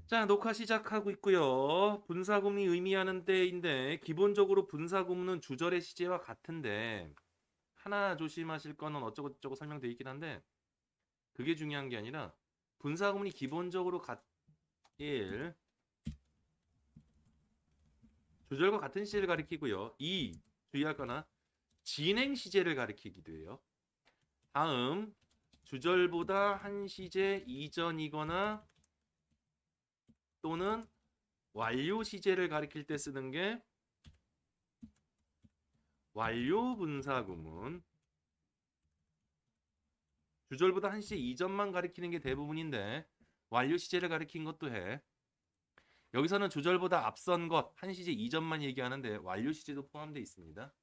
자, 녹화 시작하고 있고요. 분사구문이 의미하는 때인데 기본적으로 분사구문은 주절의 시제와 같은데 하나 조심하실 거는 어쩌고저쩌고 설명되어 있긴 한데 그게 중요한 게 아니라 분사구문이 기본적으로 같일 주절과 같은 시제를 가리키고요. 주의할 거나 진행 시제를 가리키기도 해요. 다음 주절보다 한 시제 이전이거나 또는 완료 시제를 가리킬 때 쓰는 게 완료 분사구문. 주절보다 한 시제 이전만 가리키는 게 대부분인데 완료 시제를 가리킨 것도 해. 여기서는 주절보다 앞선 것, 한 시제 이전만 얘기하는데 완료 시제도 포함되어 있습니다.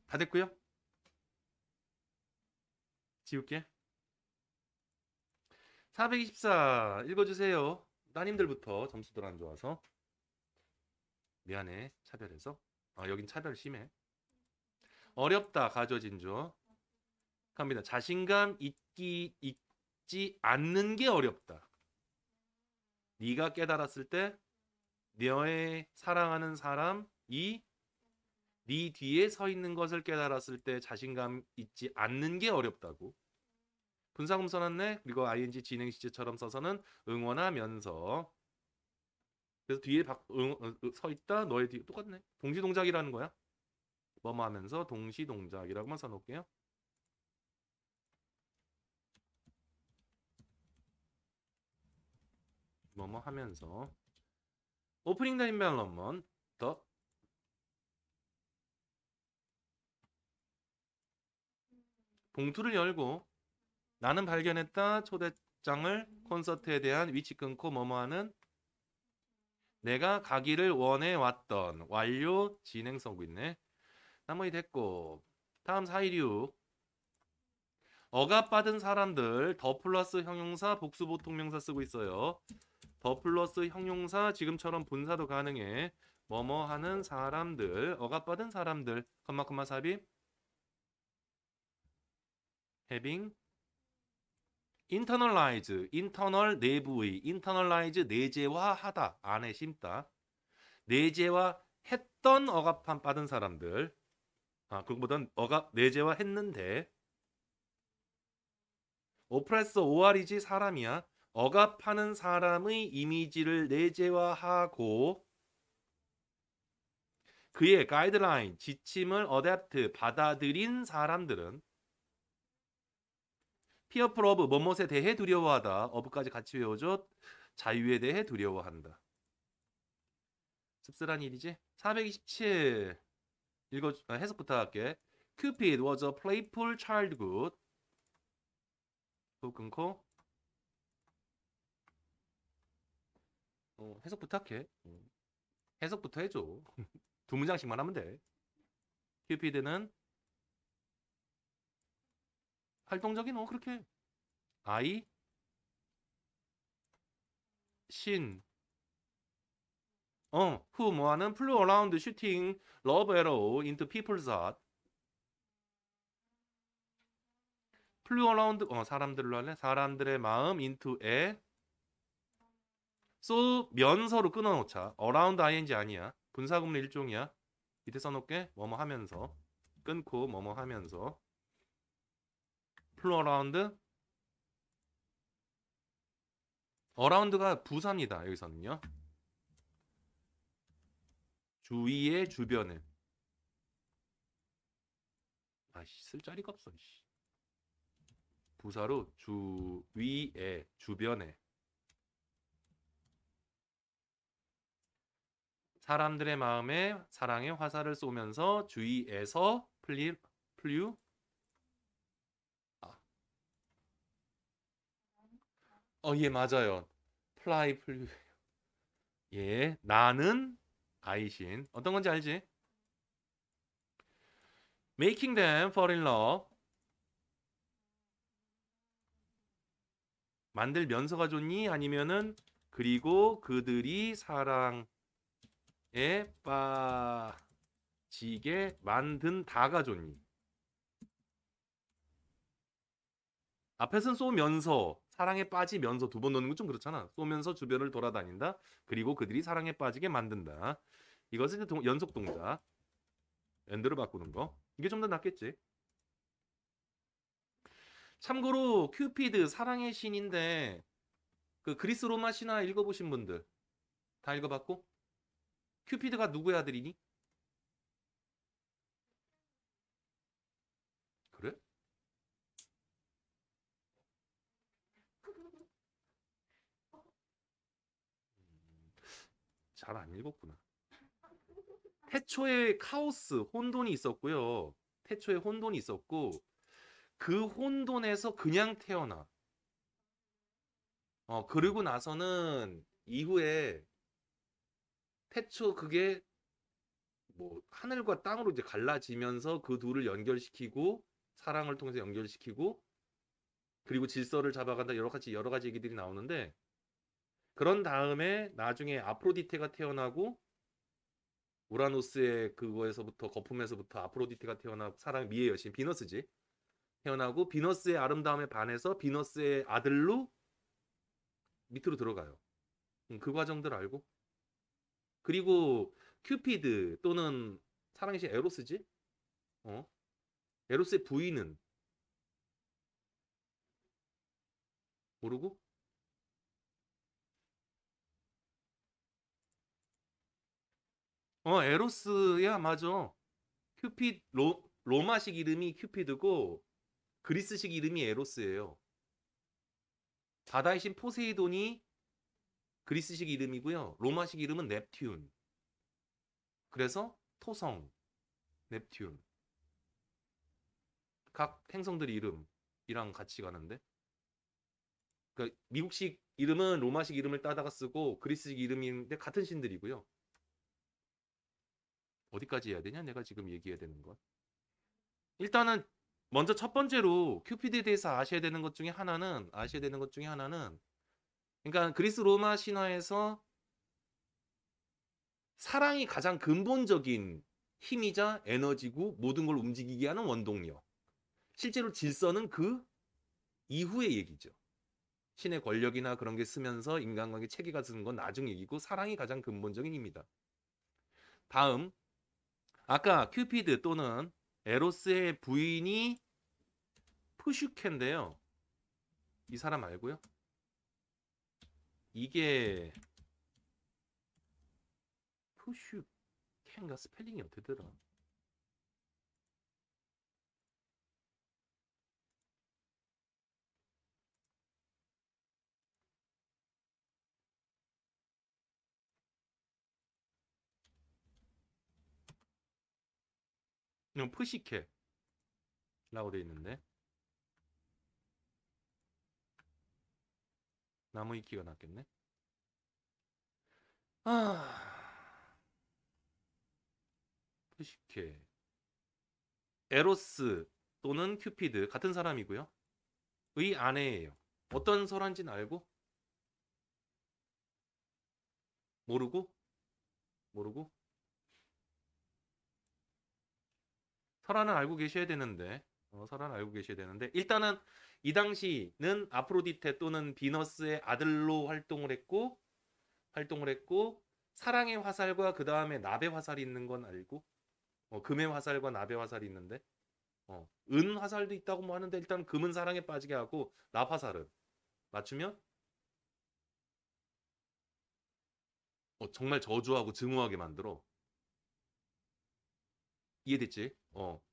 다 됐고요. 지울게. 424 읽어주세요. 따님들부터 점수들 안 좋아서. 미안해. 차별해서. 여긴 차별 심해. 어렵다. 가져진죠. 갑니다. 자신감 있지 않는 게 어렵다. 네가 깨달았을 때 너의 사랑하는 사람이 네 뒤에 서 있는 것을 깨달았을 때 자신감 있지 않는 게 어렵다고. 분사금 써놨네. 그리고 ing 진행 시제처럼 써서는 응원하면서. 그래서 뒤에 서 있다. 너의 뒤에 똑같네. 동시 동작이라는 거야. 뭐뭐 하면서 동시 동작이라고만 써놓을게요. 뭐뭐 하면서. 오프닝 더 인벨런먼 더 봉투를 열고 나는 발견했다. 초대장을 콘서트에 대한 위치 끊고 뭐뭐 하는 내가 가기를 원해 왔던 완료 진행 써고 있네. 나머지 됐고 다음 416 억압받은 사람들 더 플러스 형용사 복수 보통명사 쓰고 있어요. 더 플러스 형용사 지금처럼 분사도 가능해. 뭐뭐 하는 사람들 억압받은 사람들 컴마 삽입 having internal 내부의 internalize 내재화하다 안에 심다 내재화 했던 억압한 받은 사람들 그거보단 억압 내재화 했는데 오프레서 OR이지 사람이야. 억압하는 사람의 이미지를 내재화하고 그의 가이드라인 지침을 어댑트 받아들인 사람들은 피어풀 어브 뭐뭇에 대해 두려워하다. 어브까지 같이 외워줘. 자유에 대해 두려워한다. 씁쓸한 일이지. 427 해석부터 할게. Cupid was a playful childhood. 끊고 해석 부탁해. 해석부터 해줘. 두 문장씩만 하면 돼. 큐피드는 활동적인 그렇게 아이 신 who 뭐하는 flew around shooting love arrow into people's heart. flew around 사람들로 할래? 사람들의 마음 into에 쏘 면서로 끊어놓자. around ing 아니야. 분사구문 일종이야. 밑에 써놓게 뭐뭐 하면서 끊고 뭐뭐 하면서 flew around around가 부사입니다. 여기서는요. 주위의 주변에 쓸 자리가 없어. 부사로 주위에 주변에 사람들의 마음에 사랑의 화살을 쏘면서 주위에서 플류 예 맞아요. 플라이 플류 예 나는 아이신 어떤 건지 알지? Making them fall in love. 만들면서가 좋니? 아니면은 그리고 그들이 사랑에 빠지게 만든다가 좋니? 앞에서는 쏘면서 사랑에 빠지면서 두 번 넣는 건 좀 그렇잖아. 쏘면서 주변을 돌아다닌다. 그리고 그들이 사랑에 빠지게 만든다. 이것은 이제 연속 동작. 엔드로 바꾸는 거. 이게 좀 더 낫겠지. 참고로 큐피드 사랑의 신인데 그 그리스 로마 신화 읽어보신 분들 다 읽어봤고 큐피드가 누구의 아들이니? 그래? 잘 안 읽었구나. 태초에 카오스 혼돈이 있었고요. 태초에 혼돈이 있었고 그 혼돈에서 그냥 태어나. 그리고 나서는 이후에 태초 그게 뭐 하늘과 땅으로 이제 갈라지면서 그 둘을 연결시키고 사랑을 통해서 연결시키고 그리고 질서를 잡아간다 여러 가지 얘기들이 나오는데 그런 다음에 나중에 아프로디테가 태어나고 우라노스의 그거에서부터 거품에서부터 아프로디테가 태어나고 사랑 미의 여신 비너스지 태어나고 비너스의 아름다움에 반해서 비너스의 아들로 밑으로 들어가요. 그 과정들 알고 그리고 큐피드 또는 사랑의 신 에로스지 어 에로스의 부인은 모르고 에로스야 맞아. 큐피 로마식 이름이 큐피드고 그리스식 이름이 에로스예요. 바다의 신 포세이돈이 그리스식 이름이고요. 로마식 이름은 넵튠. 그래서 토성, 넵튠. 각 행성들 이름이랑 같이 가는데. 그러니까 미국식 이름은 로마식 이름을 따다가 쓰고 그리스식 이름인데 같은 신들이고요. 어디까지 해야 되냐? 내가 지금 얘기해야 되는 건. 일단은 먼저 첫 번째로 큐피드에 대해서 아셔야 되는 것 중에 하나는 그러니까 그리스 로마 신화에서 사랑이 가장 근본적인 힘이자 에너지고 모든 걸 움직이게 하는 원동력. 실제로 질서는 그 이후의 얘기죠. 신의 권력이나 그런 게 쓰면서 인간관계 체계가 쓰는 건 나중 얘기고 사랑이 가장 근본적인 힘이다. 다음 아까 큐피드 또는 에로스의 부인이 푸슈케인데요. 이 사람 알고요? 이게 푸슈케인가 스펠링이 어떻게 되더라? 이건 푸시케라고 돼 있는데 나무 위키가 낫겠네. 푸시케 에로스 또는 큐피드 같은 사람이고요. 의 아내예요. 어떤 설화인지는 알고? 모르고? 모르고? 설화는 알고 계셔야 되는데 설화는 알고 계셔야 되는데 일단은 이 당시는 아프로디테 또는 비너스의 아들로 활동을 했고 사랑의 화살과 그 다음에 나베 화살이 있는 건 알고 금의 화살과 나베 화살이 있는데 은 화살도 있다고 뭐 하는데 일단 금은 사랑에 빠지게 하고 나 화살은 맞추면 정말 저주하고 증오하게 만들어. 이해됐지?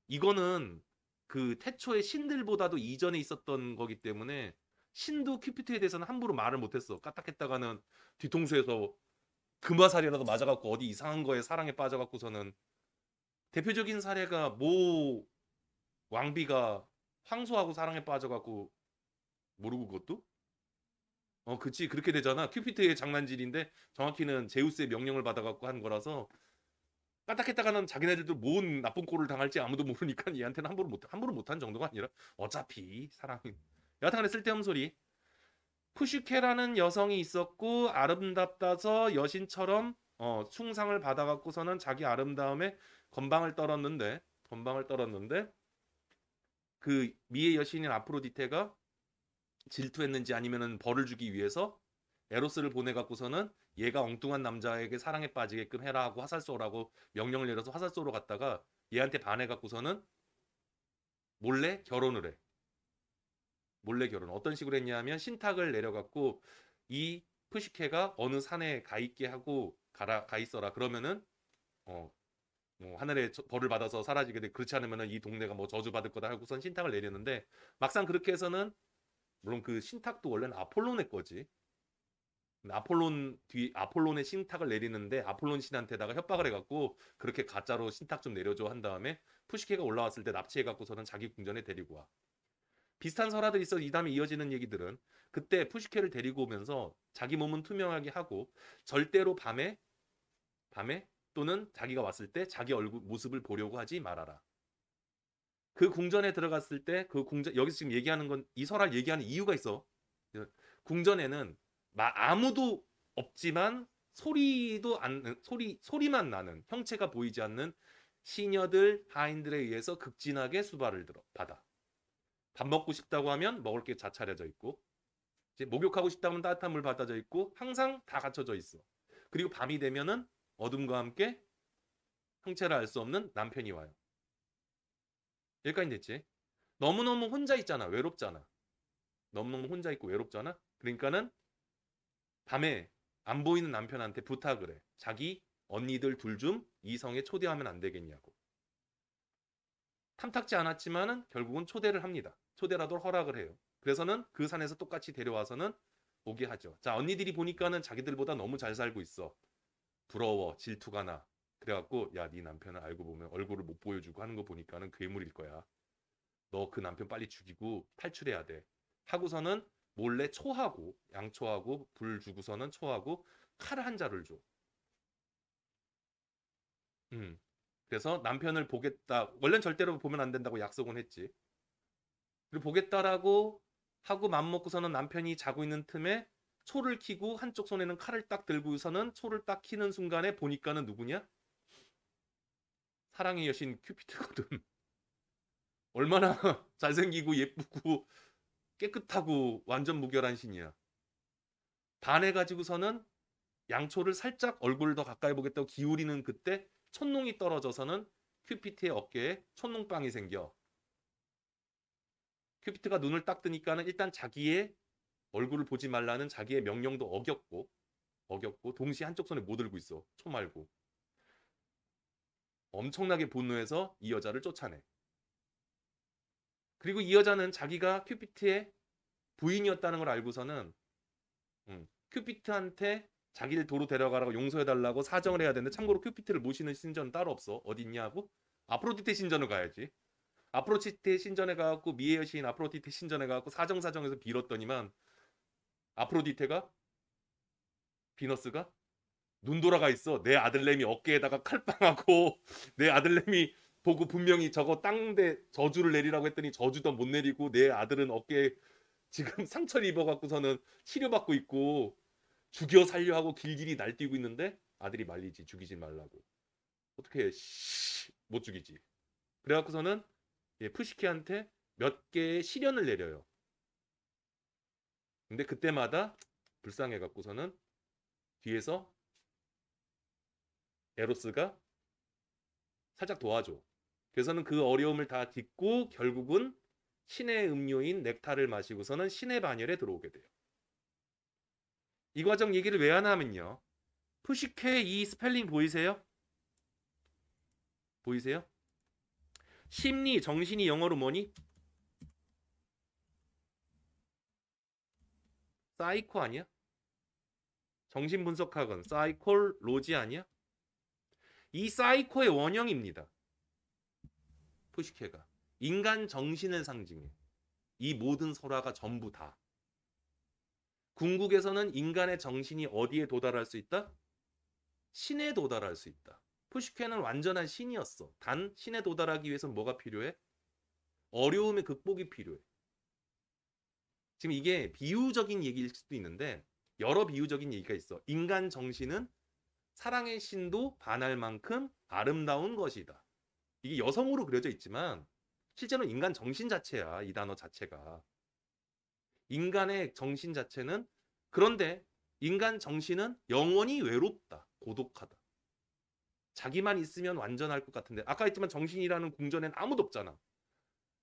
이거는 그 태초의 신들보다도 이전에 있었던 거기 때문에 신도 큐피트에 대해서는 함부로 말을 못했어. 까딱했다가는 뒤통수에서 금화살이라도 맞아갖고 어디 이상한 거에 사랑에 빠져갖고서는 대표적인 사례가 모 왕비가 황소하고 사랑에 빠져갖고 모르고 그것도? 그치 그렇게 되잖아. 큐피트의 장난질인데 정확히는 제우스의 명령을 받아갖고 한 거라서 까딱했다가는 자기네들도 뭔 나쁜 꼴을 당할지 아무도 모르니까 얘한테는 함부로 못한 정도가 아니라 어차피 사랑이. 여하튼간에 쓸데없는 소리. 푸슈케라는 여성이 있었고 아름답다서 여신처럼 숭상을 받아갖고서는 자기 아름다움에 건방을 떨었는데 그 미의 여신인 아프로디테가 질투했는지 아니면은 벌을 주기 위해서 에로스를 보내갖고서는 얘가 엉뚱한 남자에게 사랑에 빠지게끔 해라 하고 화살쏘라고 명령을 내려서 화살쏘러 갔다가 얘한테 반해갖고서는 몰래 결혼을 해. 몰래 결혼. 어떤 식으로 했냐면 신탁을 내려갖고 이 푸시케가 어느 산에 가 있게 하고 가 있어라. 그러면은 어, 뭐 하늘의 벌을 받아서 사라지게 돼. 그렇지 않으면은 이 동네가 뭐 저주받을 거다 하고선 신탁을 내렸는데 막상 그렇게 해서는 물론 그 신탁도 원래는 아폴론의 거지. 아폴론의 신탁을 내리는데 아폴론 신한테다가 협박을 해갖고 그렇게 가짜로 신탁 좀 내려줘 한 다음에 푸시케가 올라왔을 때 납치해갖고서는 자기 궁전에 데리고 와. 비슷한 설화들이 있어. 이 다음에 이어지는 얘기들은 그때 푸시케를 데리고 오면서 자기 몸은 투명하게 하고 절대로 밤에 또는 자기가 왔을 때 자기 얼굴 모습을 보려고 하지 말아라. 그 궁전에 들어갔을 때 그 궁전 여기서 지금 얘기하는 건 이 설화를 얘기하는 이유가 있어. 궁전에는 아무도 없지만 소리만 나는 형체가 보이지 않는 시녀들 하인들에 의해서 극진하게 수발을 받아. 밥 먹고 싶다고 하면 먹을 게 다 차려져 있고 이제 목욕하고 싶다면 따뜻한 물 받아져 있고 항상 다 갖춰져 있어. 그리고 밤이 되면은 어둠과 함께 형체를 알 수 없는 남편이 와요. 여기까지 됐지? 너무너무 혼자 있잖아. 외롭잖아. 너무너무 혼자 있고 외롭잖아. 그러니까는 밤에 안 보이는 남편한테 부탁을 해. 자기 언니들 둘 좀 이 성에 초대하면 안 되겠냐고. 탐탁지 않았지만은 결국은 초대를 합니다. 초대라도 허락을 해요. 그래서는 그 산에서 똑같이 데려와서는 오게 하죠. 자, 언니들이 보니까는 자기들보다 너무 잘 살고 있어. 부러워, 질투가 나. 그래갖고 야, 네 남편을 알고 보면 얼굴을 못 보여주고 하는 거 보니까는 괴물일 거야. 너 그 남편 빨리 죽이고 탈출해야 돼. 하고서는 몰래 양초하고 불 주고서는 초하고 칼 한 자를 줘. 음. 그래서 남편을 보겠다. 원래는 절대로 보면 안 된다고 약속은 했지. 그리고 보겠다라고 하고 맘먹고서는 남편이 자고 있는 틈에 초를 켜고 한쪽 손에는 칼을 딱 들고서는 초를 딱 켜는 순간에 보니까는 누구냐? 사랑의 여신 큐피트거든. 얼마나 잘생기고 예쁘고 깨끗하고 완전 무결한 신이야. 반해가지고서는 양초를 살짝 얼굴을 더 가까이 보겠다고 기울이는 그때 촛농이 떨어져서는 큐피트의 어깨에 촛농빵이 생겨. 큐피트가 눈을 딱 뜨니까는 일단 자기의 얼굴을 보지 말라는 자기의 명령도 어겼고 동시에 한쪽 손에 못 들고 있어. 초 말고. 엄청나게 분노해서 이 여자를 쫓아내. 그리고 이 여자는 자기가 큐피트의 부인이었다는 걸 알고서는 큐피트한테 자기를 도로 데려가라고 용서해달라고 사정을 해야 되는데 참고로 큐피트를 모시는 신전은 따로 없어. 어디 있냐고? 아프로디테 신전을 가야지. 아프로디테 신전에 가갖고 미의 여신 아프로디테 신전에 가갖고 사정사정해서 빌었더니만 아프로디테가 비너스가 눈 돌아가 있어. 내 아들내미 어깨에다가 칼빵하고 내 아들내미 보고 분명히 저거 땅대 저주를 내리라고 했더니 저주도 못 내리고 내 아들은 어깨에 지금 상처를 입어갖고서는 치료받고 있고 죽여 살려 하고 길길이 날뛰고 있는데 아들이 말리지 죽이지 말라고. 어떻게 못 죽이지. 그래갖고서는 푸시키한테 몇 개의 시련을 내려요. 근데 그때마다 불쌍해갖고서는 뒤에서 에로스가 살짝 도와줘. 그래서는 그 어려움을 다 딛고 결국은 신의 음료인 넥타를 마시고서는 신의 반열에 들어오게 돼요. 이 과정 얘기를 왜 하냐면요. 푸시케 이 스펠링 보이세요? 보이세요? 심리, 정신이 영어로 뭐니? 사이코 아니야? 정신분석학은 사이콜로지 아니야? 이 사이코의 원형입니다. 푸시케가. 인간 정신을 상징해. 이 모든 설화가 전부 다. 궁극에서는 인간의 정신이 어디에 도달할 수 있다? 신에 도달할 수 있다. 푸시케는 완전한 신이었어. 단 신에 도달하기 위해서는 뭐가 필요해? 어려움의 극복이 필요해. 지금 이게 비유적인 얘기일 수도 있는데 여러 비유적인 얘기가 있어. 인간 정신은 사랑의 신도 반할 만큼 아름다운 것이다. 이게 여성으로 그려져 있지만 실제로 인간 정신 자체야. 이 단어 자체가. 인간의 정신 자체는 그런데 인간 정신은 영원히 외롭다. 고독하다. 자기만 있으면 완전할 것 같은데 아까 했지만 정신이라는 궁전엔 아무도 없잖아.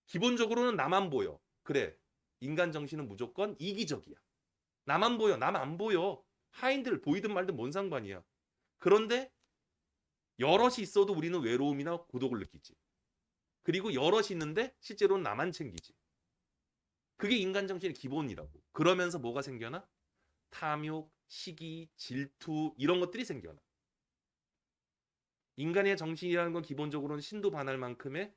기본적으로는 나만 보여. 그래. 인간 정신은 무조건 이기적이야. 나만 보여. 남 안 보여. 하인들 보이든 말든 뭔 상관이야. 그런데 여럿이 있어도 우리는 외로움이나 고독을 느끼지. 그리고 여럿이 있는데 실제로는 나만 챙기지. 그게 인간 정신의 기본이라고. 그러면서 뭐가 생겨나? 탐욕, 시기, 질투 이런 것들이 생겨나. 인간의 정신이라는 건 기본적으로는 신도 반할 만큼의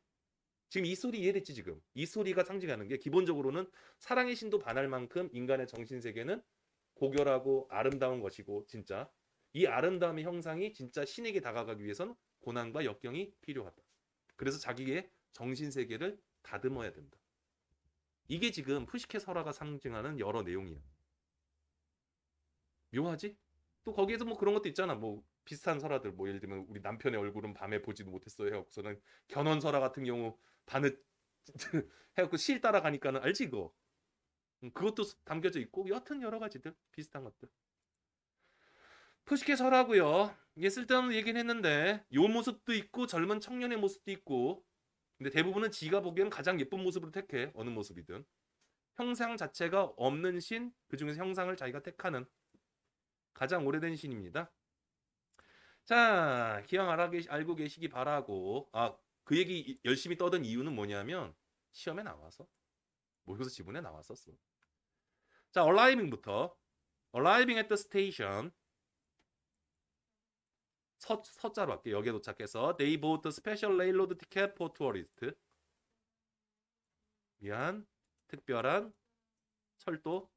지금 이 소리 이해됐지 지금? 이 소리가 상징하는 게 기본적으로는 사랑의 신도 반할 만큼 인간의 정신 세계는 고결하고 아름다운 것이고 진짜 이 아름다움의 형상이 진짜 신에게 다가가기 위해서는 고난과 역경이 필요하다. 그래서 자기의 정신 세계를 다듬어야 된다. 이게 지금 푸시케 설화가 상징하는 여러 내용이야. 묘하지? 또 거기에서 뭐 그런 것도 있잖아. 뭐 비슷한 설화들 뭐 예를 들면 우리 남편의 얼굴은 밤에 보지도 못했어요 해갖고서는 견훤 설화 같은 경우 바늘 해갖고 실 따라가니까는 알지 그거. 그것도 담겨져 있고 여하튼 여러 가지들 비슷한 것들. 푸시케 설화고요. 이게 쓸데없는 얘기는 했는데 요 모습도 있고 젊은 청년의 모습도 있고 근데 대부분은 지가 보기에는 가장 예쁜 모습으로 택해. 어느 모습이든. 형상 자체가 없는 신, 그 중에서 형상을 자기가 택하는 가장 오래된 신입니다. 자, 기왕 알고 계시기 바라고. 아, 그 얘기 열심히 떠든 이유는 뭐냐면 시험에 나와서 모의고사 지문에 나왔었어. 자, arriving부터. arriving at the station. 서자로 할게요. 역에 도착해서 they bought a special railroad ticket for tourists. 미안. 특별한 철도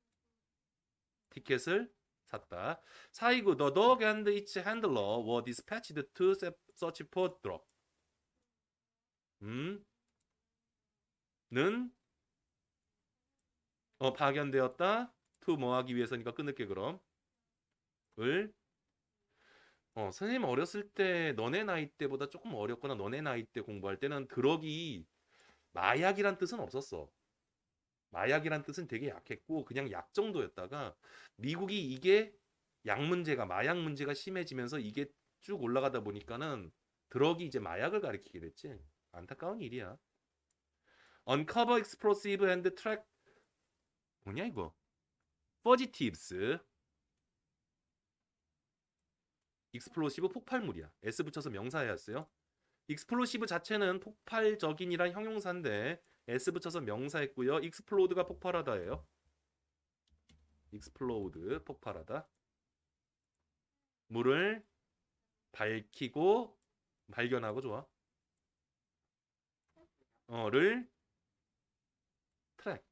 티켓을 샀다. 사이구 the dog and its handler were dispatched to search for drop. 는 파견되었다. to 뭐 하기 위해서니까 끊을게 그럼. 을 선생님 어렸을 때 너네 나이 때보다 조금 어렸거나 너네 나이 때 공부할 때는 드럭이 마약이란 뜻은 없었어. 마약이란 뜻은 되게 약했고 그냥 약 정도였다가 미국이 이게 약 문제가 마약 문제가 심해지면서 이게 쭉 올라가다 보니까는 드럭이 이제 마약을 가리키게 됐지. 안타까운 일이야. Uncover explosive and track 뭐냐 이거? fugitives. 익스플로시브 폭발물이야. S 붙여서 명사였어요. 익스플로시브 자체는 폭발적인이란 형용사인데 S 붙여서 명사했고요. 익스플로드가 폭발하다예요. 익스플로드 폭발하다. 물을 밝히고 발견하고 좋아. 를 트랙.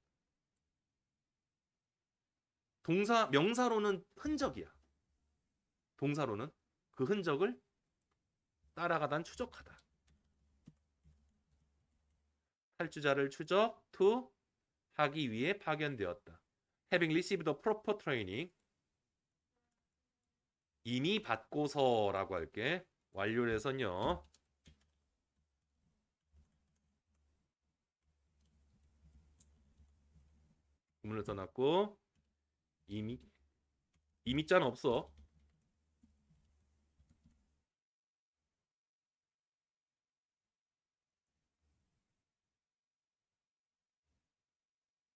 동사 명사로는 흔적이야. 동사로는 그 흔적을 따라가다 추적하다. 탈주자를 추적 to 하기 위해 파견되었다. Having received the proper training. 이미 받고서라고 할게. 완료를 해서는요. 구문을 써놨고 이미 자는 없어.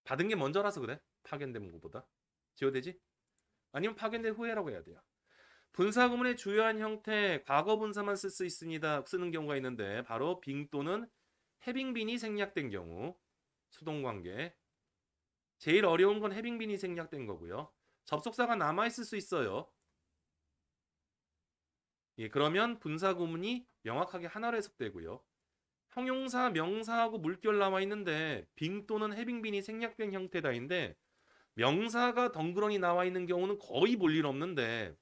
받은 게 먼저라서 그래. 파견된 것보다. 지워되지? 아니면 파견된 후에라고 해야 돼요. 분사 구문의 주요한 형태 과거 분사만 쓸 수 있습니다. 쓰는 경우가 있는데 바로 빙 또는 해빙빈이 생략된 경우 수동관계. 제일 어려운 건 해빙빈이 생략된 거고요. 접속사가 남아있을 수 있어요. 예, 그러면 분사 구문이 명확하게 하나로 해석되고요. 형용사, 명사하고 물결 나와 있는데 빙 또는 해빙빈이 생략된 형태다인데 명사가 덩그러니 나와 있는 경우는 거의 볼 일 없는데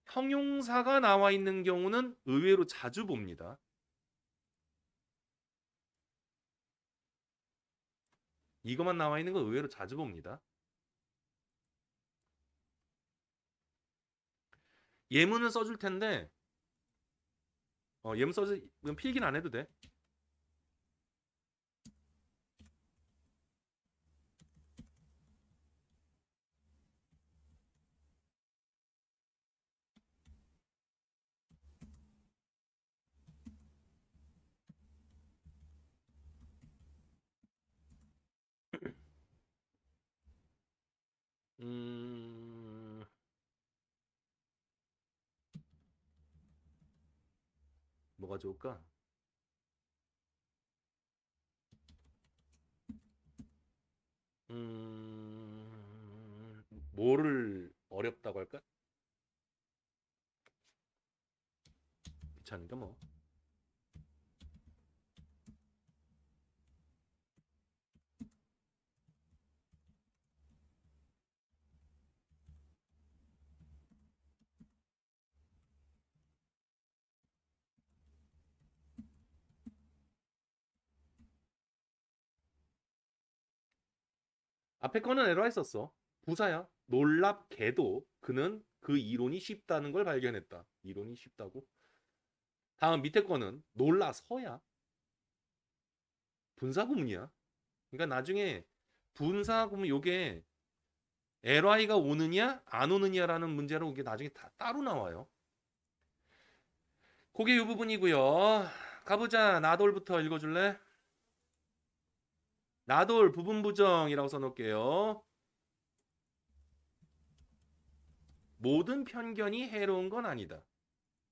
형용사가 나와 있는 경우는 의외로 자주 봅니다. 이것만 나와 있는 거 의외로 자주 봅니다. 예문은 써줄 텐데 예문 써줄 필기는 안 해도 돼. 음, 뭐가 좋을까? 뭐를 어렵다고 할까? 괜찮은가 뭐. 앞에 거는 에러했었어. 부사야. 놀랍게도 그는 그 이론이 쉽다는 걸 발견했다. 이론이 쉽다고? 다음 밑에 거는 놀라서야. 분사구문이야. 그러니까 나중에 분사구문 요게 LY가 오느냐 안 오느냐라는 문제로 이게 나중에 다 따로 나와요. 그게 이 부분이고요. 가보자. 나돌부터 읽어줄래? 나돌 부분 부정이라고 써놓을게요. 모든 편견이 해로운 건 아니다.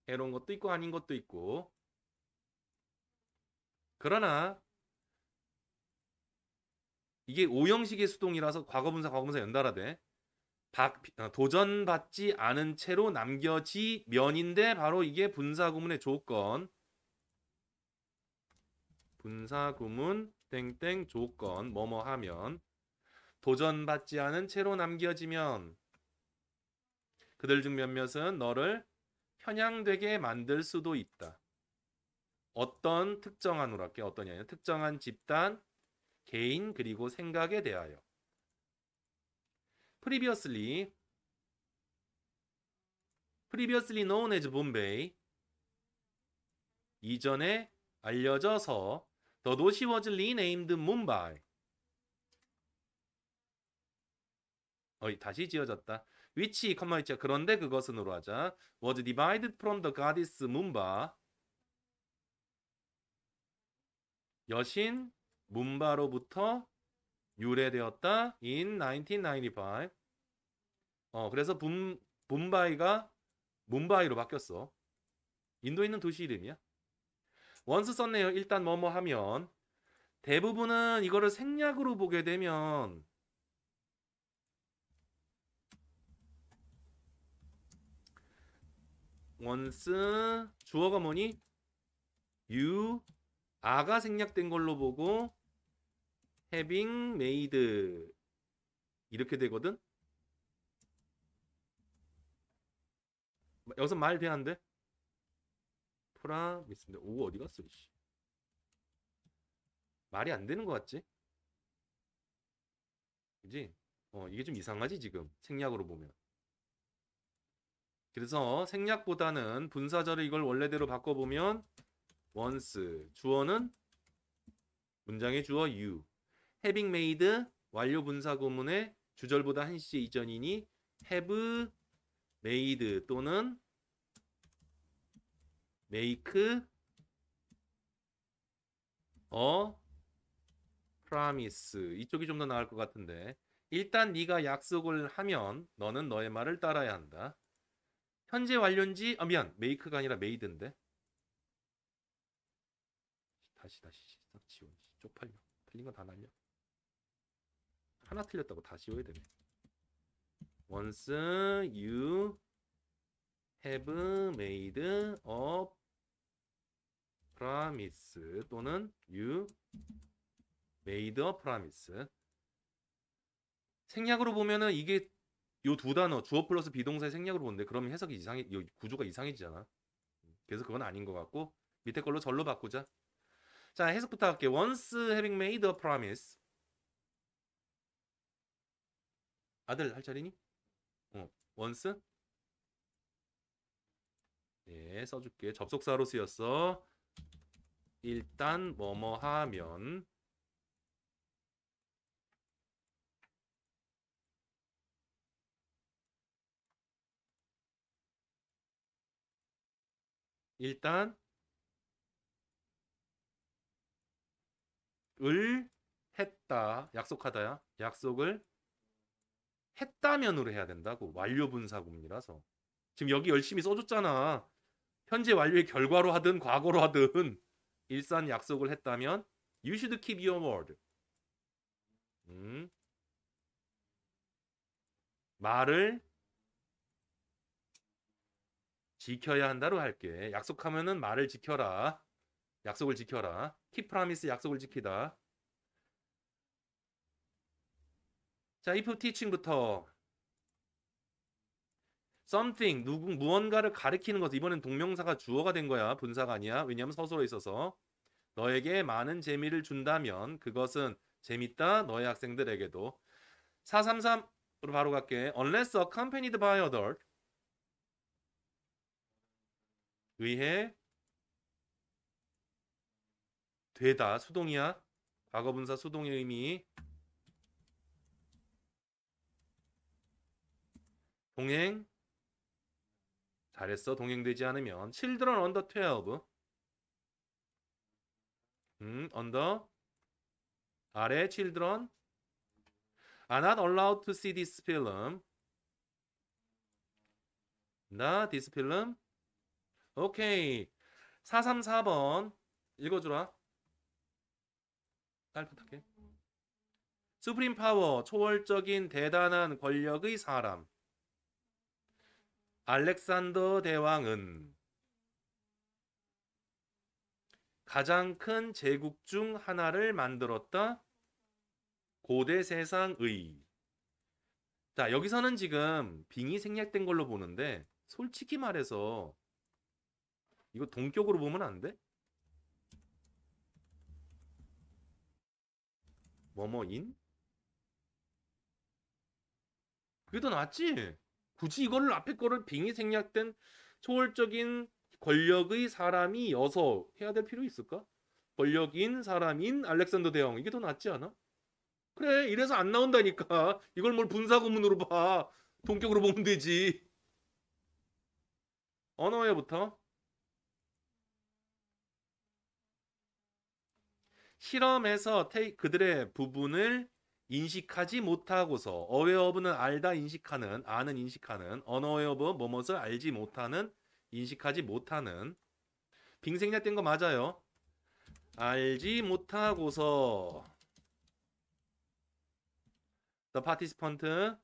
해로운 것도 있고 아닌 것도 있고. 그러나 이게 오형식의 수동이라서 과거분사 과거분사 연달아 돼. 도전받지 않은 채로 남겨지면인데 바로 이게 분사구문의 조건. 분사구문 땡땡 조건 뭐뭐 하면 도전받지 않은 채로 남겨지면 그들 중 몇몇은 너를 편향되게 만들 수도 있다. 어떤 특정한 우락게 어떠냐 특정한 집단, 개인 그리고 생각에 대하여. previously known as Bombay 이전에 알려져서 the 도시 was renamed Mumbai 다시 지어졌다. which, 그런데 그것은으로 하자. was divided from the goddess Mumba 여신 문바로부터 유래되었다. in 1995 그래서 붐바이가 뭄바이로 바뀌었어. 인도에 있는 도시 이름이야. 원스 썼네요. 일단 뭐뭐 하면 대부분은 이거를 생략으로 보게 되면 원스 주어가 뭐니? you 아가 생략된 걸로 보고 having made 이렇게 되거든. 여기서 말 돼한데 프라미스인데 오 어디 갔어? 씨. 말이 안 되는 것 같지? 그지? 이게 좀 이상하지 지금 생략으로 보면. 그래서 생략보다는 분사절을 이걸 원래대로 바꿔보면 once 주어는 문장의 주어 you having made 완료 분사 구문의 주절보다 한 시제 이전이니 have made 또는 make a promise 이쪽이 좀 더 나을 것 같은데 일단 네가 약속을 하면 너는 너의 말을 따라야 한다. 현재 완료인지 미안 make가 아니라 made인데 다시 지워 쪽팔려 틀린 거 다 날려 하나 틀렸다고 다 지워야 되네. Once you have made a promise 또는 you made a promise 생략으로 보면은 이게 요 두 단어 주어 플러스 비동사의 생략으로 보는데 그러면 해석이 구조가 이상해지잖아. 그래서 그건 아닌 것 같고 밑에 걸로 절로 바꾸자. 자, 해석부터 할게. Once having made a promise. 아들 할 차례니? once? 네, 써줄게. 접속사로 쓰였어. 일단 뭐뭐 하면 일단 을 했다. 약속하다야. 약속을 했다면으로 해야 된다고. 완료 분사구문이라서. 지금 여기 열심히 써줬잖아. 현재 완료의 결과로 하든 과거로 하든 일산 약속을 했다면 You should keep your word. 음, 말을 지켜야 한다로 할게. 약속하면은 말을 지켜라. 약속을 지켜라. Keep promise 약속을 지키다. 자, if teaching부터 something 무언가를 가리키는 것. 이번엔 동명사가 주어가 된 거야. 분사가 아니야. 왜냐하면 서술어 있어서 너에게 많은 재미를 준다면 그것은 재밌다. 너의 학생들에게도. 433으로 바로 갈게. Unless accompanied by other. 의해 되다. 수동이야. 과거분사 수동의 의미. 동행. 잘했어. 동행되지 않으면. Children under 12. under. 아래 children are not allowed to see this film. 나 this film. 오케이. 434번 읽어주라. 딸 부탁해. 수프림 파워 초월적인 대단한 권력의 사람. 알렉산더 대왕은 가장 큰 제국 중 하나를 만들었다. 고대 세상의. 자, 여기서는 지금 빙이 생략된 걸로 보는데 솔직히 말해서 이거 동격으로 보면 안 돼? 뭐뭐인? 그게 더 낫지? 굳이 이거를 앞에 거를 빙이 생략된 초월적인 권력의 사람이어서 해야 될 필요 있을까? 권력인 사람인 알렉산더 대왕. 이게 더 낫지 않아? 그래, 이래서 안 나온다니까. 이걸 뭘 분사구문으로 봐. 동격으로 보면 되지. 언어회부터 실험에서 그들의 부분을 인식하지 못하고서 어웨어브는 알다 인식하는 아는 인식하는 언어웨어브 뭐뭇을 알지 못하는 인식하지 못하는 빙생략된 거 맞아요. 알지 못하고서 the participant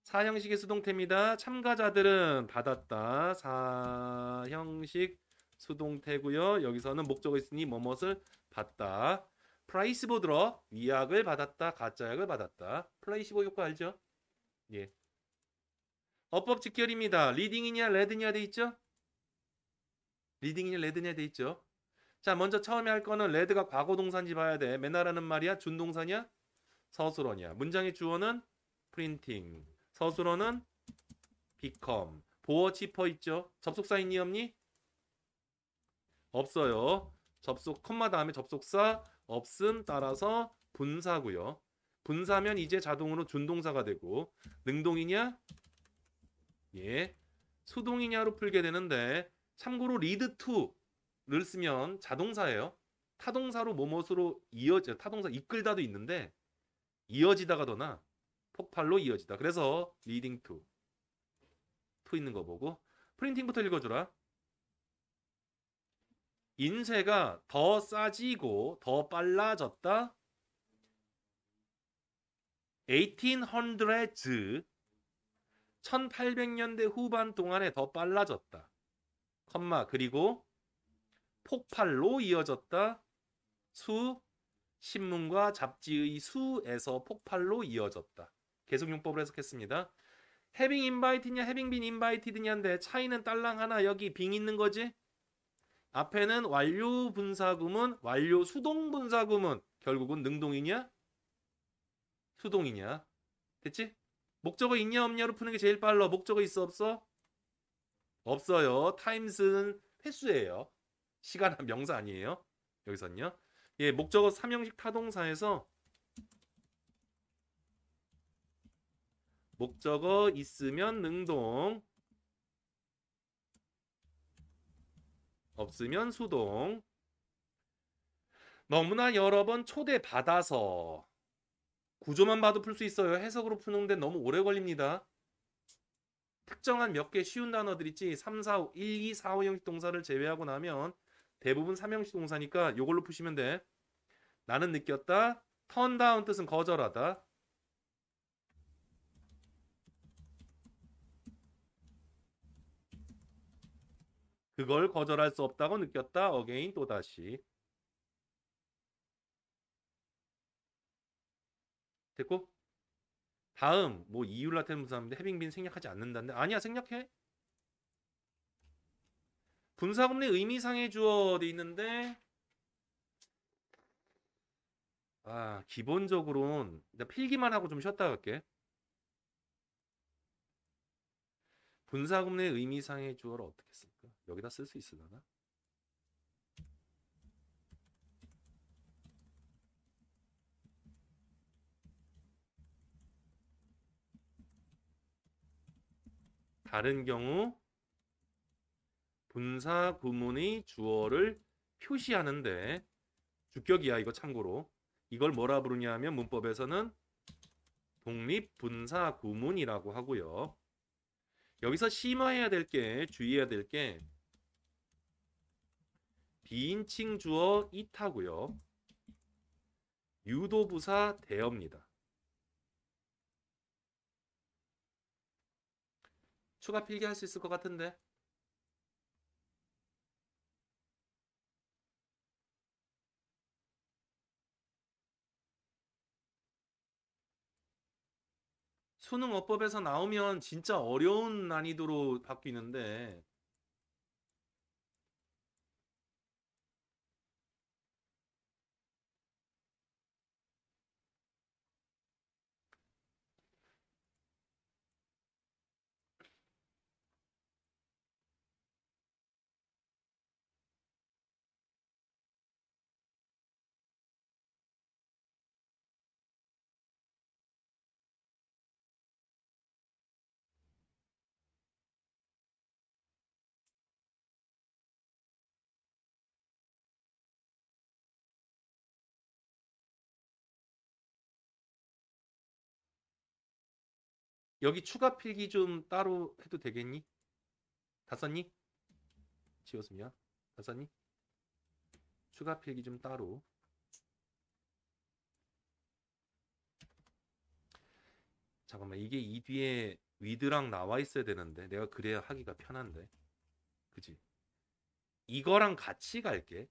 사형식의 수동태입니다. 참가자들은 받았다. 사형식 수동태고요. 여기서는 목적어 있으니 뭐뭇을 받다. 프라이스보 들어 위약을 받았다. 가짜약을 받았다. 플레이시보 효과 알죠? 예. 어법 직결입니다. 리딩이냐 레드냐 돼 있죠? 리딩이냐 레드냐 돼 있죠? 자, 먼저 처음에 할 거는 레드가 과거 동사인지 봐야 돼. 맨날 하는 말이야? 준동사냐? 서술어냐? 문장의 주어는 printing. 서술어는 become. 보어 치퍼 있죠? 접속사 있니 없니? 없어요. 접속 컴마 다음에 접속사 없음 따라서 분사고요. 분사면 이제 자동으로 준동사가 되고 능동이냐? 예. 수동이냐로 풀게 되는데 참고로 lead to를 쓰면 자동사예요. 타동사로 뭐뭇으로 이어져 타동사 이끌다도 있는데 이어지다가 더나 폭발로 이어지다. 그래서 leading to 있는 거 보고 프린팅부터 읽어주라. 인쇄가 더 싸지고 더 빨라졌다. 1800s 1800년대 후반 동안에 더 빨라졌다. 컴마 그리고 폭발로 이어졌다. 수 신문과 잡지의 수에서 폭발로 이어졌다. 계속용법을 해석했습니다. having invited냐 having been invited냐인데 차이는 딸랑 하나. 여기 being 있는 거지. 앞에는 완료 분사구문, 완료 수동 분사구문. 결국은 능동이냐 수동이냐. 됐지? 목적어 있냐 없냐로 푸는 게 제일 빨라. 목적어 있어 없어? 없어요. times는 횟수예요. 시간은 명사 아니에요. 여기서는요. 예, 목적어 3형식 타동사에서 목적어 있으면 능동, 없으면 수동. 너무나 여러 번 초대받아서. 구조만 봐도 풀 수 있어요. 해석으로 푸는데 너무 오래 걸립니다. 특정한 몇 개 쉬운 단어들 있지. 3, 4, 5, 1, 2, 4, 5형식 동사를 제외하고 나면 대부분 3형식 동사니까 이걸로 푸시면 돼. 나는 느꼈다. turn down 뜻은 거절하다. 그걸 거절할 수 없다고 느꼈다. again 또다시. 됐고? 다음 뭐 이유를 나타내는 분사인데 having been 생략하지 않는다는데 아니야 생략해. 분사구문의 의미상의 주어 돼 있는데 기본적으로는 필기만 하고 좀 쉬었다 갈게. 분사구문의 의미상의 주어를 어떻게 쓸까? 여기다 쓸 수 있으려나? 다른 경우 분사구문의 주어를 표시하는데 주격이야 이거 참고로. 이걸 뭐라 부르냐 하면 문법에서는 독립분사구문이라고 하고요. 여기서 심화해야 될 게, 주의해야 될 게 비인칭 주어 it하고요. 유도부사 대어입니다. 추가 필기할 수 있을 것 같은데. 수능 어법에서 나오면 진짜 어려운 난이도로 바뀌는데 여기 추가 필기 좀 따로 해도 되겠니? 다 썼니? 지웠습니다. 다 썼니? 추가 필기 좀 따로. 잠깐만 이게 이 뒤에 위드랑 나와 있어야 되는데 내가 그래야 하기가 편한데. 그지? 이거랑 같이 갈게.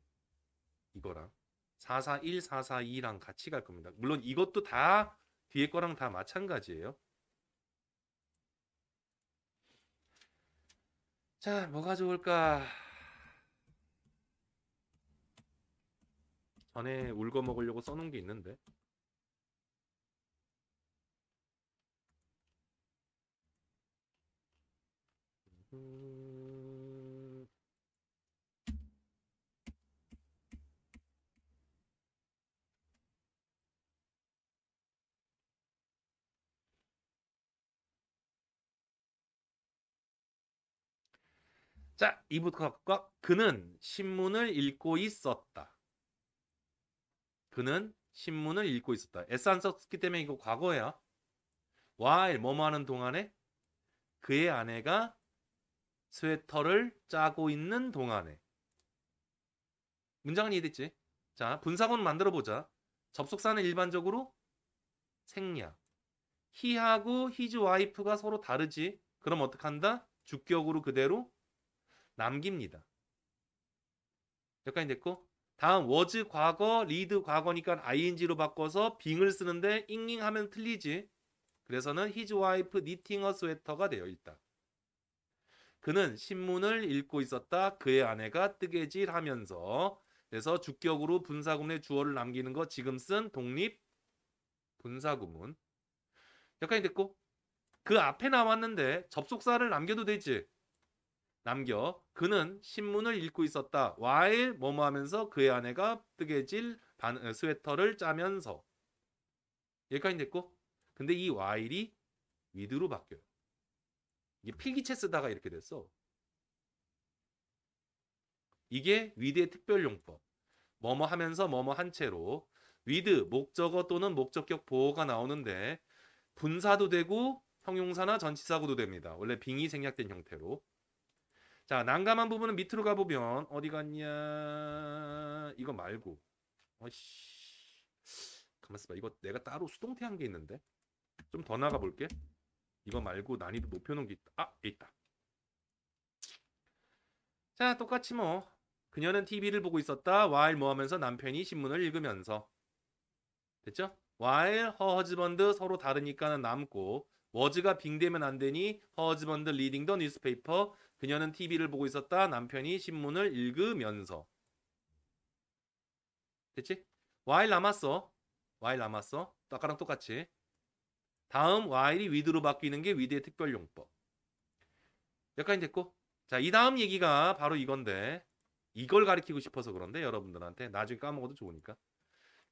이거랑 441, 442랑 같이 갈 겁니다. 물론 이것도 다 뒤에 거랑 다 마찬가지예요. 자, 뭐가 좋을까? 전에 울거 먹으려고 써놓은 게 있는데. 음... 자, 2부터 그는 신문을 읽고 있었다. 그는 신문을 읽고 있었다. S 안 썼기 때문에 이거 과거야. while 뭐뭐 하는 동안에 그의 아내가 스웨터를 짜고 있는 동안에. 문장은 이해됐지? 자, 분사구문 만들어 보자. 접속사는 일반적으로 생략. he하고 his wife가 서로 다르지. 그럼 어떡한다? 주격으로 그대로 남깁니다. 여기까지 됐고 다음 was 과거, read 과거니까 ing로 바꿔서 being을 쓰는데 잉잉 하면 틀리지. 그래서는 his wife knitting a sweater가 돼요. 일단 그는 신문을 읽고 있었다. 그의 아내가 뜨개질하면서. 그래서 주격으로 분사구문에 주어를 남기는 거 지금 쓴 독립 분사구문. 여기까지 됐고 그 앞에 나왔는데 접속사를 남겨도 되지. 남겨. 그는 신문을 읽고 있었다. while 뭐뭐 하면서 그의 아내가 뜨개질 스웨터를 짜면서. 여기까지 됐고 근데 이 while이 with로 바뀌어요. 이게 필기체 쓰다가 이렇게 됐어. 이게 with의 특별용법. 뭐뭐 하면서 뭐뭐 한 채로 with 목적어 또는 목적격 보어가 나오는데 분사도 되고 형용사나 전치사구도 됩니다. 원래 빙이 생략된 형태로. 자, 난감한 부분은 밑으로 가보면 어디 갔냐? 이거 말고. 어이씨. 가만 있어봐. 이거 내가 따로 수동태 한 게 있는데. 좀 더 나가 볼게. 이거 말고 난이도 높여놓은 게 있다. 아, 있다. 자, 똑같이 뭐. 그녀는 TV를 보고 있었다. while 뭐 하면서 남편이 신문을 읽으면서. 됐죠? while her husband 서로 다르니까는 남고 was가 빙되면 안 되니 her husband reading the newspaper 그녀는 TV를 보고 있었다. 남편이 신문을 읽으면서. 됐지? while 남았어. while 남았어. 아까랑 똑같이. 다음 while이 with로 바뀌는 게 with의 특별용법. 여기까지 됐고. 자, 이 다음 얘기가 바로 이건데 이걸 가리키고 싶어서 그런데 여러분들한테 나중에 까먹어도 좋으니까.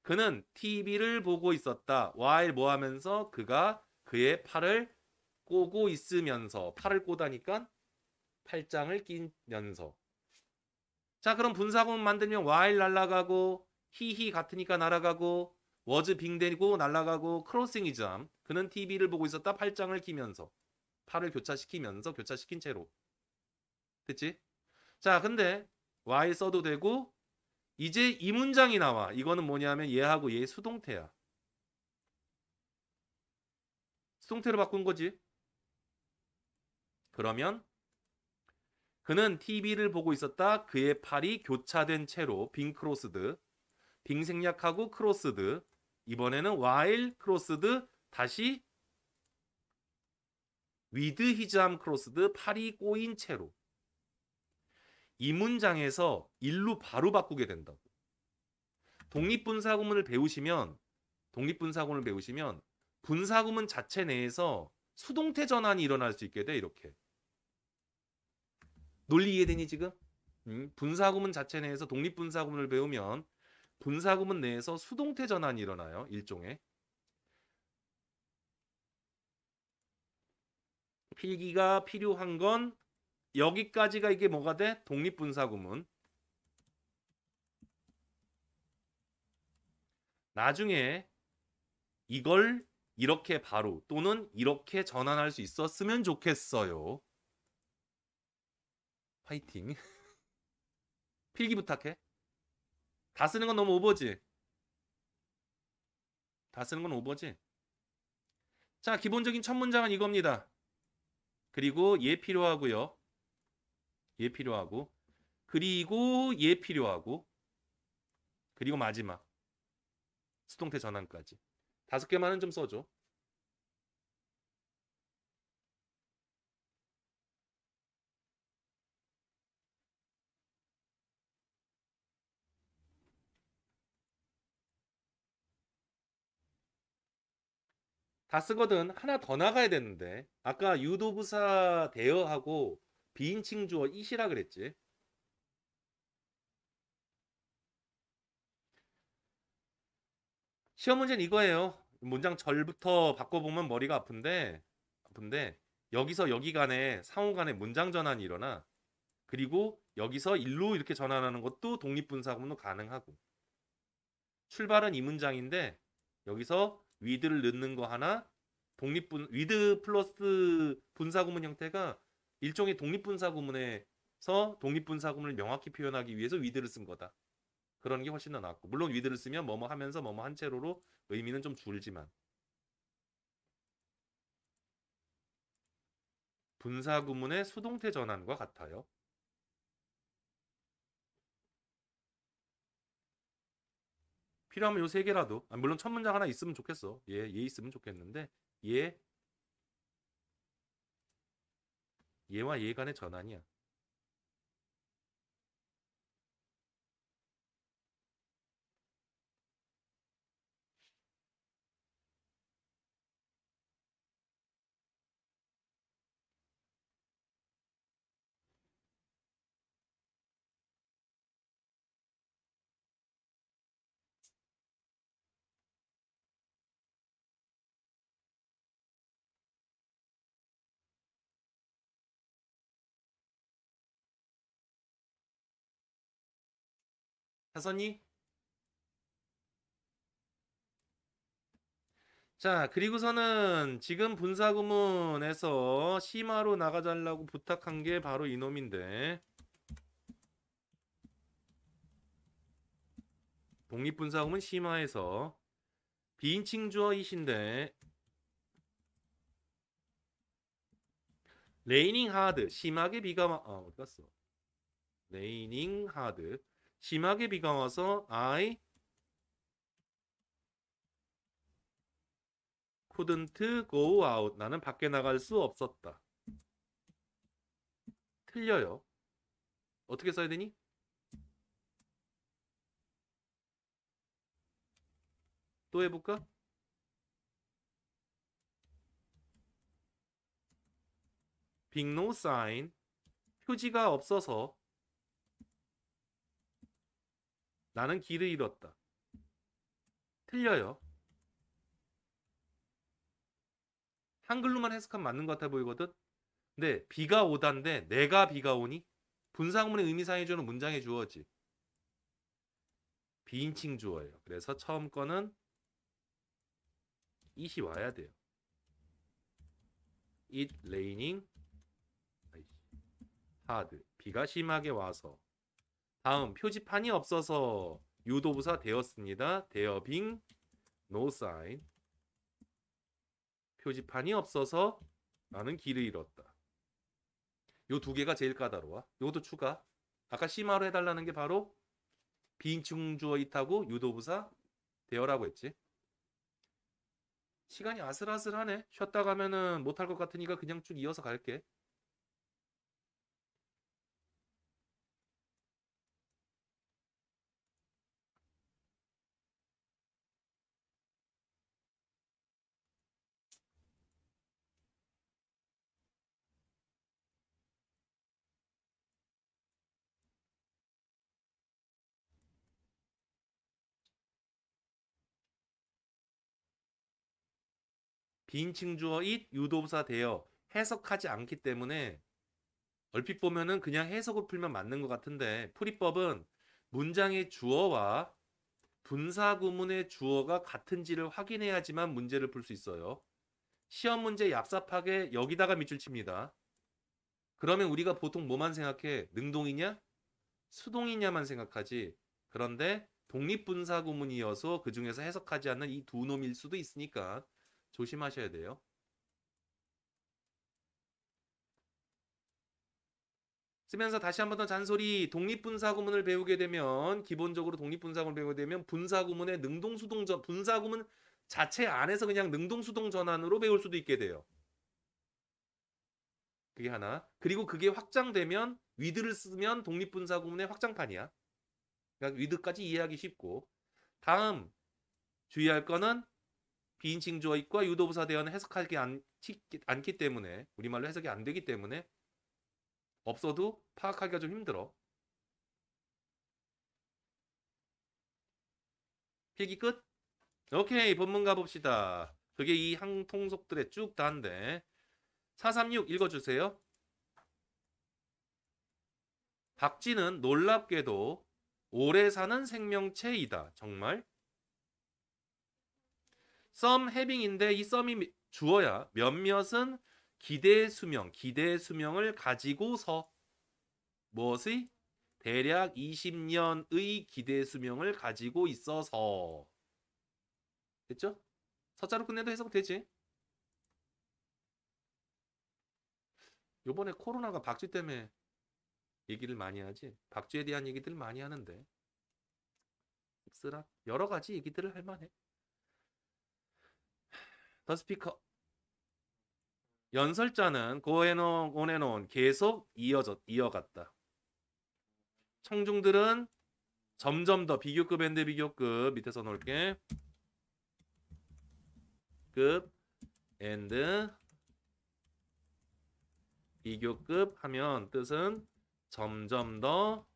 그는 TV를 보고 있었다. while 뭐 하면서 그가 그의 팔을 꼬고 있으면서 팔을 꼬다니까 팔짱을 끼면서. 자, 그럼 분사구문 만들면 while 날아가고 he 같으니까 날아가고 was 빙되고 날아가고 crossing is 그는 TV를 보고 있었다. 팔짱을 끼면서 팔을 교차시키면서 교차시킨 채로. 됐지? 자, 근데 while 써도 되고 이제 이 문장이 나와. 이거는 뭐냐면 얘하고 얘 수동태야. 수동태로 바꾼 거지. 그러면 그는 TV를 보고 있었다. 그의 팔이 교차된 채로 빙 크로스드. 빙 생략하고 크로스드. 이번에는 while 크로스드 다시 with his arm 크로스드 팔이 꼬인 채로. 이 문장에서 일로 바로 바꾸게 된다고. 독립분사구문을 배우시면 분사구문 자체 내에서 수동태 전환이 일어날 수 있게 돼. 이렇게. 논리 이해되니 지금? 분사구문 자체 내에서 독립분사구문을 배우면 분사구문 내에서 수동태 전환이 일어나요. 일종의. 필기가 필요한 건 여기까지가 이게 뭐가 돼? 독립분사구문. 나중에 이걸 이렇게 바로 또는 이렇게 전환할 수 있었으면 좋겠어요. 파이팅. 필기 부탁해. 다 쓰는 건 너무 오버지? 다 쓰는 건 오버지? 자, 기본적인 첫 문장은 이겁니다. 그리고 얘 필요하고요. 얘 필요하고. 그리고 얘 필요하고. 그리고 마지막. 수동태 전환까지. 5개만은 좀 써줘. 다 쓰거든. 하나 더 나가야 되는데. 아까 유도부사 대여하고 비인칭 주어 이시라 그랬지. 시험 문제는 이거예요. 문장 절부터 바꿔보면 머리가 아픈데 여기서 여기 간에 상호 간에 문장 전환이 일어나. 그리고 여기서 일로 이렇게 전환하는 것도 독립분사구문도 가능하고. 출발은 이 문장인데 여기서 with를 넣는 거 하나 with 플러스 분사구문 형태가 일종의 독립분사구문에서 독립분사구문을 명확히 표현하기 위해서 with를 쓴 거다. 그런 게 훨씬 더 낫고 물론 with를 쓰면 뭐뭐 하면서 뭐뭐 한 채로로 의미는 좀 줄지만 분사구문의 수동태 전환과 같아요. 필요하면 요 세 개라도. 물론 첫 문장 하나 있으면 좋겠어. 얘 있으면 좋겠는데 얘 얘와 얘 간의 전환이야. 하선이? 자, 그리고서는 지금 분사구문에서 심화로 나가달라고 부탁한 게 바로 이놈인데 독립분사구문 심화에서 비인칭 주어이신데 레이닝 하드 심하게 비가 어디 갔어? 레이닝 하드 심하게 비가 와서 I couldn't go out 나는 밖에 나갈 수 없었다. 틀려요. 어떻게 써야 되니? 또 해볼까? Big no sign 표지가 없어서 나는 길을 잃었다. 틀려요. 한글로만 해석하면 맞는 것 같아 보이거든? 근데 비가 오다인데 내가 비가 오니? 분사구문의 의미상해주는 문장의 주어지. 비인칭 주어예요. 그래서 처음 거는 it이 와야 돼요. It raining hard. 비가 심하게 와서. 다음 표지판이 없어서 유도부사 되었습니다. there being no sign. 표지판이 없어서 나는 길을 잃었다. 요 두 개가 제일 까다로워. 요것도 추가. 아까 심화로 해달라는 게 바로 비인칭 주어 it하고 유도부사 되어라고 했지. 시간이 아슬아슬하네. 쉬었다 가면은 못할 것 같으니까 그냥 쭉 이어서 갈게. 비인칭 주어 it 유도부사 되어 해석하지 않기 때문에 얼핏 보면은 그냥 해석을 풀면 맞는 것 같은데 풀이법은 문장의 주어와 분사 구문의 주어가 같은지를 확인해야지만 문제를 풀 수 있어요. 시험 문제 얍삽하게 여기다가 밑줄 칩니다. 그러면 우리가 보통 뭐만 생각해? 능동이냐? 수동이냐만 생각하지. 그런데 독립분사 구문이어서 그 중에서 해석하지 않는 이 두 놈일 수도 있으니까 조심하셔야 돼요. 쓰면서 다시 한 번 더 잔소리. 독립분사구문을 배우게 되면 기본적으로 독립분사구문을 배우게 되면 분사구문의 능동수동 분사구문 자체 안에서 그냥 능동수동 전환으로 배울 수도 있게 돼요. 그게 하나. 그리고 그게 확장되면 위드를 쓰면 독립분사구문의 확장판이야. 그러니까 위드까지 이해하기 쉽고. 다음 주의할 거는 비인칭 주어있과 유도부사 대어는 해석하기 않기 때문에 우리말로 해석이 안 되기 때문에 없어도 파악하기가 좀 힘들어. 필기 끝? 오케이, 본문 가봅시다. 그게 이 항통속들의 쭉 다인데 436 읽어주세요. 박쥐는 놀랍게도 오래 사는 생명체이다. 정말? some having인데 이 some이 주어야. 몇몇은 기대 수명을 가지고서 무엇의? 대략 20년의 기대 수명을 가지고 있어서. 됐죠? 서자로 끝내도 해석되지? 요번에 코로나가 박쥐 때문에 얘기를 많이 하지. 박쥐에 대한 얘기들 많이 하는데 씁쓸한 여러 가지 얘기들을 할 만해. 더 스피커. 연설자는 고해놓은 온해놓은 계속 이어갔다. 청중들은 점점 더 비교급 앤드 비교급 밑에서 놓을게. 급 앤드 비교급 하면 뜻은 점점 더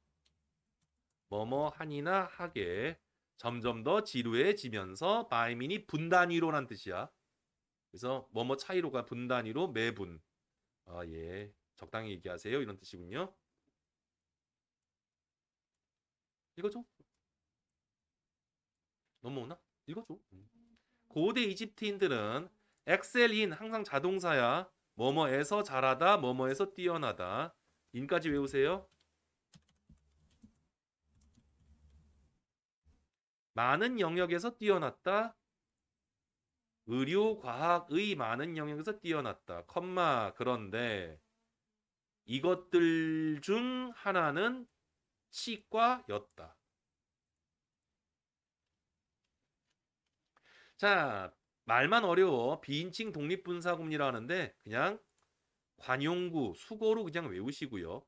뭐뭐 하니나 하게 점점 더 지루해지면서 바이민이 분단위로란 뜻이야. 그래서 뭐뭐 차이로가 분단위로 매분. 아, 예. 적당히 얘기하세요. 이런 뜻이군요. 읽어줘. 넘어오나? 읽어줘. 고대 이집트인들은 엑셀인 항상 자동사야. 뭐뭐에서 잘하다, 뭐뭐에서 뛰어나다. 인까지 외우세요. 많은 영역에서 뛰어났다. 의료, 과학의 많은 영역에서 뛰어났다. 컴마 그런데 이것들 중 하나는 치과였다. 자, 말만 어려워. 비인칭 독립분사구문이라 하는데 그냥 관용구, 수고로 그냥 외우시고요.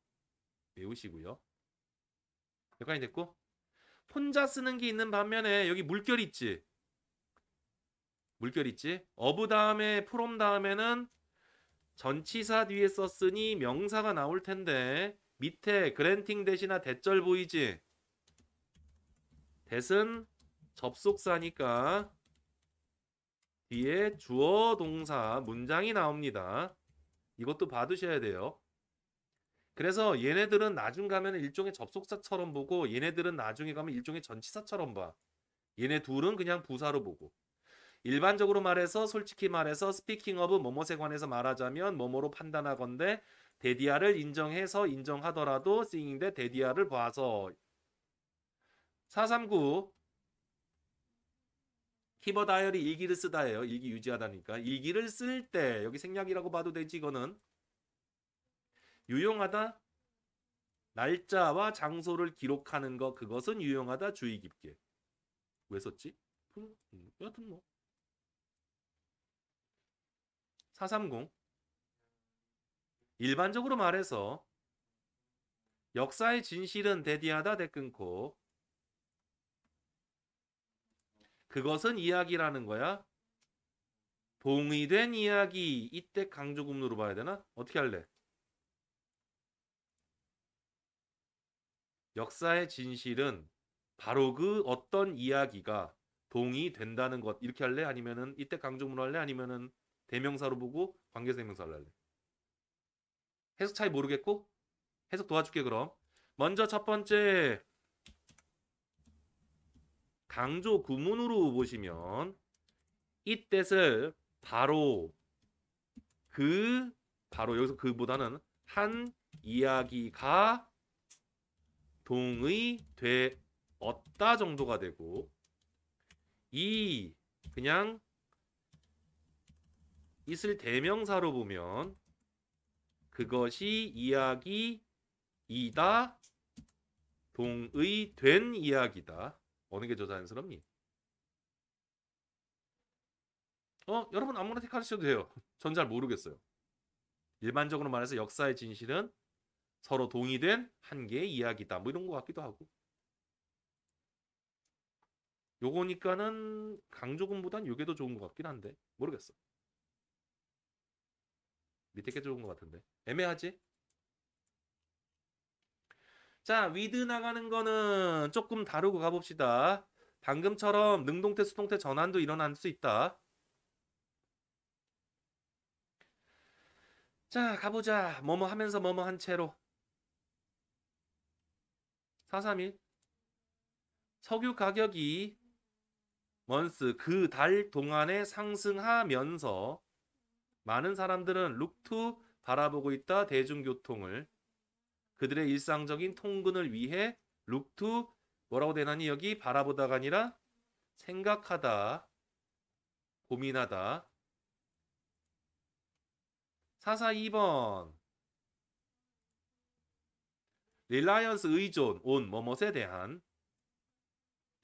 외우시고요. 여기까지 됐고 혼자 쓰는 게 있는 반면에 여기 물결 있지. 물결 있지. 어브 다음에 프롬 다음에는 전치사 뒤에 썼으니 명사가 나올 텐데 밑에 그랜팅 대시나 대절 보이지? 대은 접속사니까 뒤에 주어 동사 문장이 나옵니다. 이것도 봐두셔야 돼요. 그래서 얘네들은 나중 가면 일종의 접속사처럼 보고 얘네들은 나중에 가면 일종의 전치사처럼 봐. 얘네 둘은 그냥 부사로 보고. 일반적으로 말해서 솔직히 말해서 스피킹 오브 뭐뭇에 관해서 말하자면 뭐뭐로 판단하건대 데디아를 인정해서 인정하더라도 싱인데 데디아를 봐서 439 키버 다이어리 일기를 쓰다예요. 일기 유지하다니까. 일기를 쓸 때 여기 생략이라고 봐도 되지 이거는. 유용하다. 날짜와 장소를 기록하는 것 그것은 유용하다. 주의 깊게. 왜 썼지? 여하튼 뭐. 430 일반적으로 말해서 역사의 진실은 대디하다 대끈코 그것은 이야기라는 거야. 동의된 이야기 이때 강조구문으로 봐야 되나? 어떻게 할래? 역사의 진실은 바로 그 어떤 이야기가 동의된다는 것 이렇게 할래? 아니면은 이때 강조구문 할래? 아니면은 대명사로 보고 관계사 대명사를 할래? 해석 차이 모르겠고 해석 도와줄게 그럼. 먼저 첫 번째 강조 구문으로 보시면 이 뜻을 바로 바로 여기서 그보다는 한 이야기가 동의되었다 정도가 되고 이 그냥 있을 대명사로 보면 그것이 이야기이다 동의된 이야기다. 어느 게 더 자연스럽니? 여러분 아무나 택하셔도 돼요. 전 잘 모르겠어요. 일반적으로 말해서 역사의 진실은 서로 동의된 한 개의 이야기다. 뭐 이런 것 같기도 하고. 요거니까는 강조군보단 요게 더 좋은 것 같긴 한데 모르겠어. 밑에 게 좋은 것 같은데 애매하지? 자, 위드 나가는 거는 조금 다루고 가봅시다. 방금처럼 능동태, 수동태 전환도 일어날 수 있다. 자, 가보자. 뭐뭐 하면서 뭐뭐 한 채로. 431 석유 가격이 먼스 그 달 동안에 상승하면서 많은 사람들은 룩투 바라보고 있다 대중교통을 그들의 일상적인 통근을 위해 룩투 뭐라고 되나니 여기 바라보다가 아니라 생각하다 고민하다 442번 릴라이언스 의존 온 뭐뭇에 대한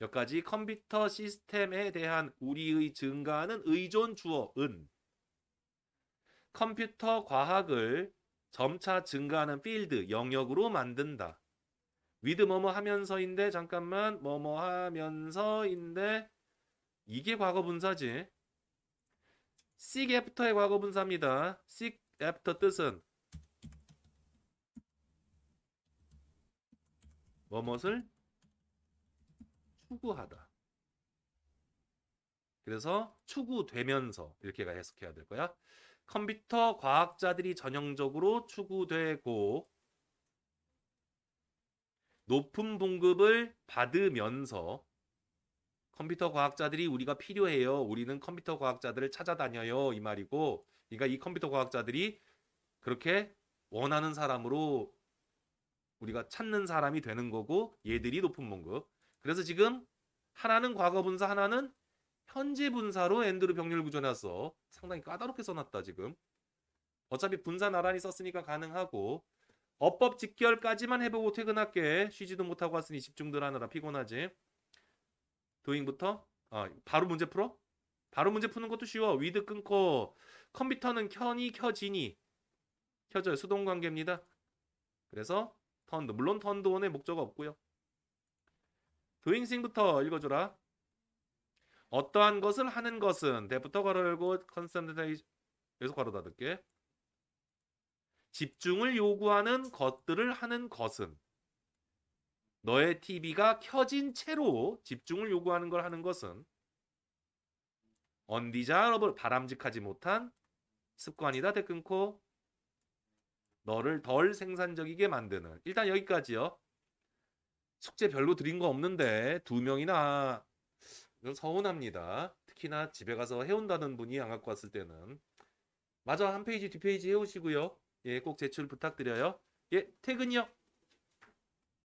여기까지 컴퓨터 시스템에 대한 우리의 증가하는 의존 주어 은. 컴퓨터 과학을 점차 증가하는 필드 영역으로 만든다. with 뭐뭐 하면서인데 잠깐만 뭐뭐 하면서인데 이게 과거분사지. seek after의 과거분사입니다. seek after 뜻은 뭐뭇을 추구하다. 그래서 추구되면서 이렇게 해석해야 될 거야. 컴퓨터 과학자들이 전형적으로 추구되고 높은 봉급을 받으면서 컴퓨터 과학자들이 우리가 필요해요. 우리는 컴퓨터 과학자들을 찾아다녀요. 이 말이고, 그러니까 이 컴퓨터 과학자들이 그렇게 원하는 사람으로 우리가 찾는 사람이 되는 거고, 얘들이 높은 봉급. 그래서 지금 하나는 과거 분사, 하나는 현재 분사로 앤드루 병렬 구조해놨어. 상당히 까다롭게 써놨다 지금. 어차피 분사 나란히 썼으니까 가능하고. 어법 직결까지만 해보고 퇴근할게. 쉬지도 못하고 왔으니 집중들 하느라 피곤하지. 도잉부터 바로 문제 풀어? 바로 문제 푸는 것도 쉬워. 위드 끊고 컴퓨터는 켜니 켜지니 켜져요. 수동 관계입니다. 그래서 턴드 물론 턴드 원의 목적 없고요. 도잉싱부터 읽어줘라. 어떠한 것을 하는 것은 대부터 괄호 열고 컨센트레이션 여기서 괄호 닫을게. 집중을 요구하는 것들을 하는 것은 너의 TV가 켜진 채로 집중을 요구하는 걸 하는 것은 undesirable 바람직하지 못한 습관이다. 대 끊고 너를 덜 생산적이게 만드는. 일단 여기까지요. 숙제 별로 드린 거 없는데 2명이나 이건 서운합니다. 특히나 집에 가서 해온다는 분이 안 갖고 왔을 때는 마저 한 페이지 뒷페이지 해오시고요. 예, 꼭 제출 부탁드려요. 예, 퇴근이요.